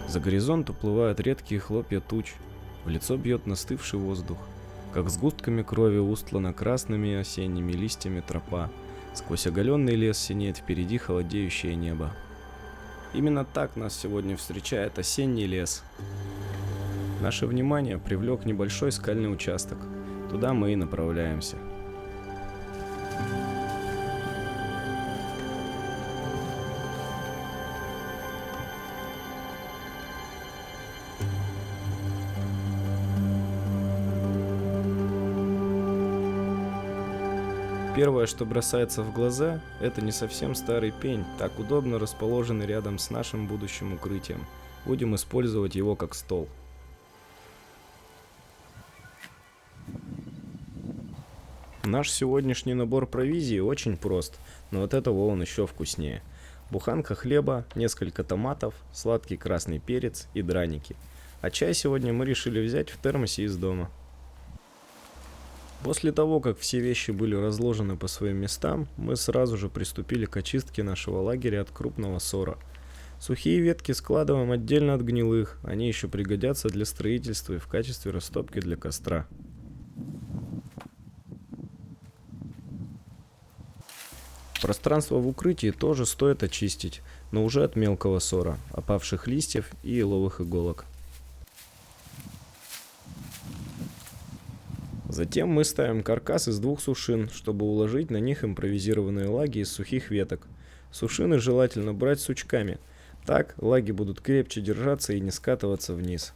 За горизонт уплывают редкие хлопья туч, в лицо бьет настывший воздух, как сгустками крови устлана красными осенними листьями тропа, сквозь оголенный лес синеет впереди холодеющее небо. Именно так нас сегодня встречает осенний лес. Наше внимание привлек небольшой скальный участок, туда мы и направляемся. Первое, что бросается в глаза, это не совсем старый пень, так удобно расположенный рядом с нашим будущим укрытием. Будем использовать его как стол. Наш сегодняшний набор провизии очень прост, но от этого он еще вкуснее. Буханка хлеба, несколько томатов, сладкий красный перец и драники. А чай сегодня мы решили взять в термосе из дома. После того, как все вещи были разложены по своим местам, мы сразу же приступили к очистке нашего лагеря от крупного сора. Сухие ветки складываем отдельно от гнилых, они еще пригодятся для строительства и в качестве растопки для костра. Пространство в укрытии тоже стоит очистить, но уже от мелкого сора, опавших листьев и еловых иголок. Затем мы ставим каркас из 2 сушин, чтобы уложить на них импровизированные лаги из сухих веток. Сушины желательно брать сучками, так лаги будут крепче держаться и не скатываться вниз.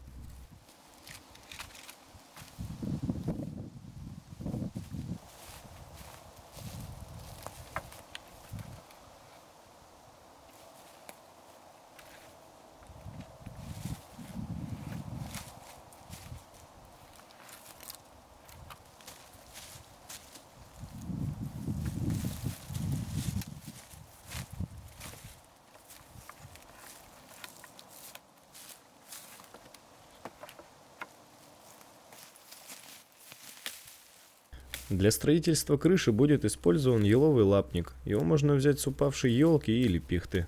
Для строительства крыши будет использован еловый лапник. Его можно взять с упавшей елки или пихты.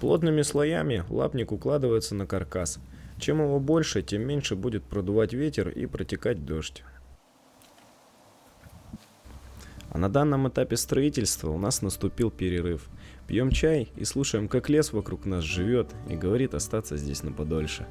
Плотными слоями лапник укладывается на каркас. Чем его больше, тем меньше будет продувать ветер и протекать дождь. А на данном этапе строительства у нас наступил перерыв. Пьем чай и слушаем, как лес вокруг нас живет и говорит остаться здесь на подольше.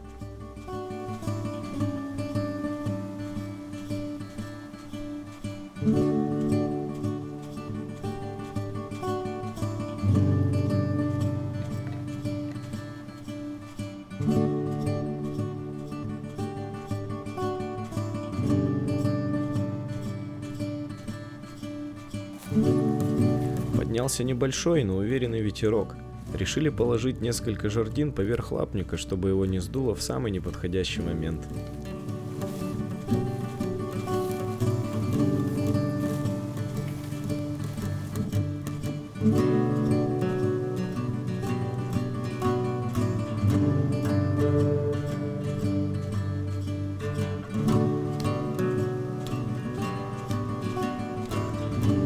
Поднялся небольшой, но уверенный ветерок. Решили положить несколько жердин поверх лапника, чтобы его не сдуло в самый неподходящий момент.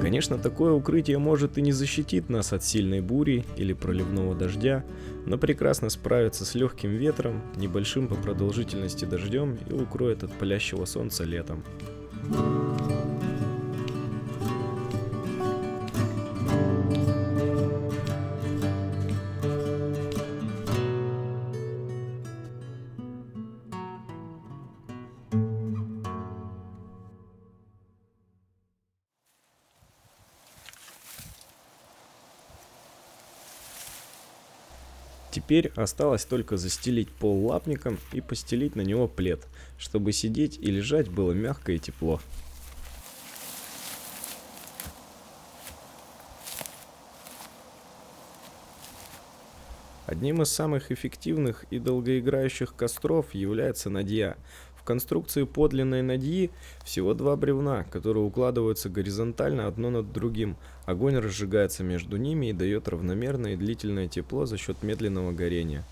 Конечно, такое укрытие может и не защитит нас от сильной бури или проливного дождя, но прекрасно справится с легким ветром, небольшим по продолжительности дождем и укроет от палящего солнца летом. Теперь осталось только застелить пол лапником и постелить на него плед, чтобы сидеть и лежать было мягко и тепло. Одним из самых эффективных и долгоиграющих костров является надья. В конструкции подлинной надьи всего 2 бревна, которые укладываются горизонтально одно над другим. Огонь разжигается между ними и дает равномерное и длительное тепло за счет медленного горения.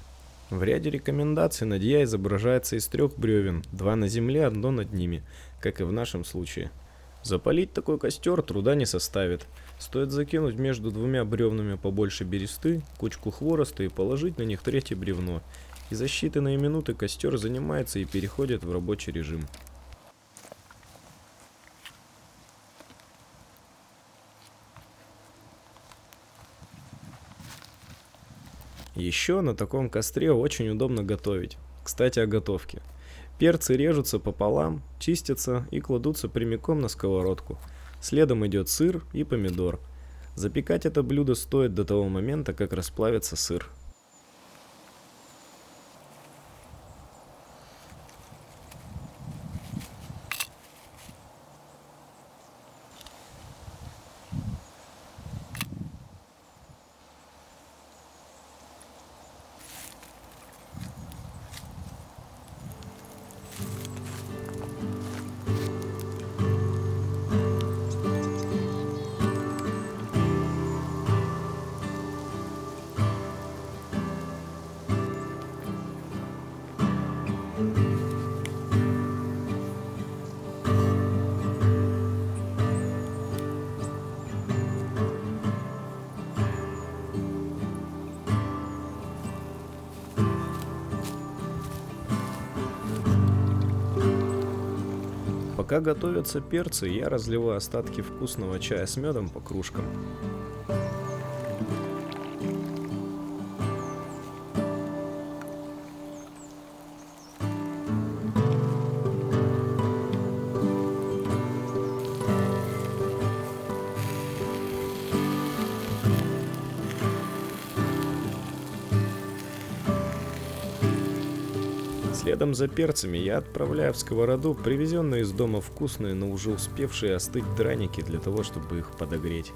В ряде рекомендаций надья изображается из 3 бревен, 2 на земле, 1 над ними, как и в нашем случае. Запалить такой костер труда не составит. Стоит закинуть между двумя бревнами побольше бересты, кучку хвороста и положить на них третье бревно. И за считанные минуты костер занимается и переходит в рабочий режим. Еще на таком костре очень удобно готовить. Кстати, о готовке. Перцы режутся пополам, чистятся и кладутся прямиком на сковородку. Следом идет сыр и помидор. Запекать это блюдо стоит до того момента, как расплавится сыр. Пока готовятся перцы, я разливаю остатки вкусного чая с медом по кружкам. Следом за перцами я отправляю в сковороду привезенные из дома вкусные, но уже успевшие остыть драники для того, чтобы их подогреть.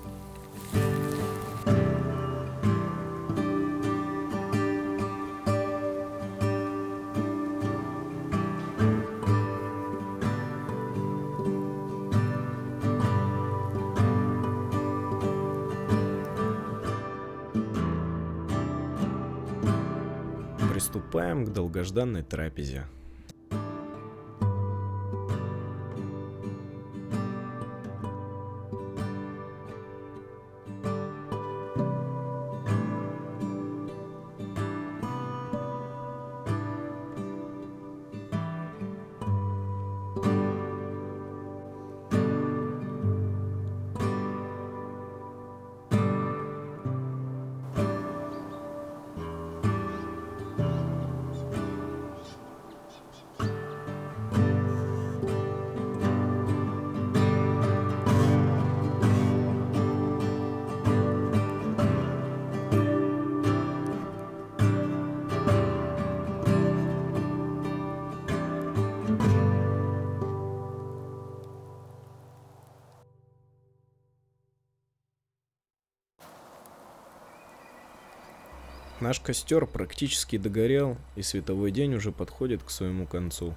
Приступаем к долгожданной трапезе. Наш костер практически догорел, и световой день уже подходит к своему концу.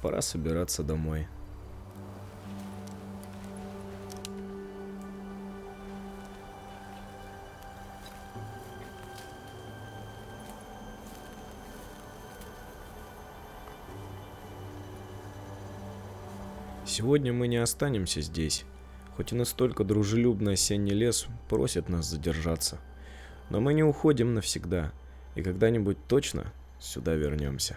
Пора собираться домой. Сегодня мы не останемся здесь, хоть и настолько дружелюбный осенний лес просит нас задержаться. Но мы не уходим навсегда, и когда-нибудь точно сюда вернемся.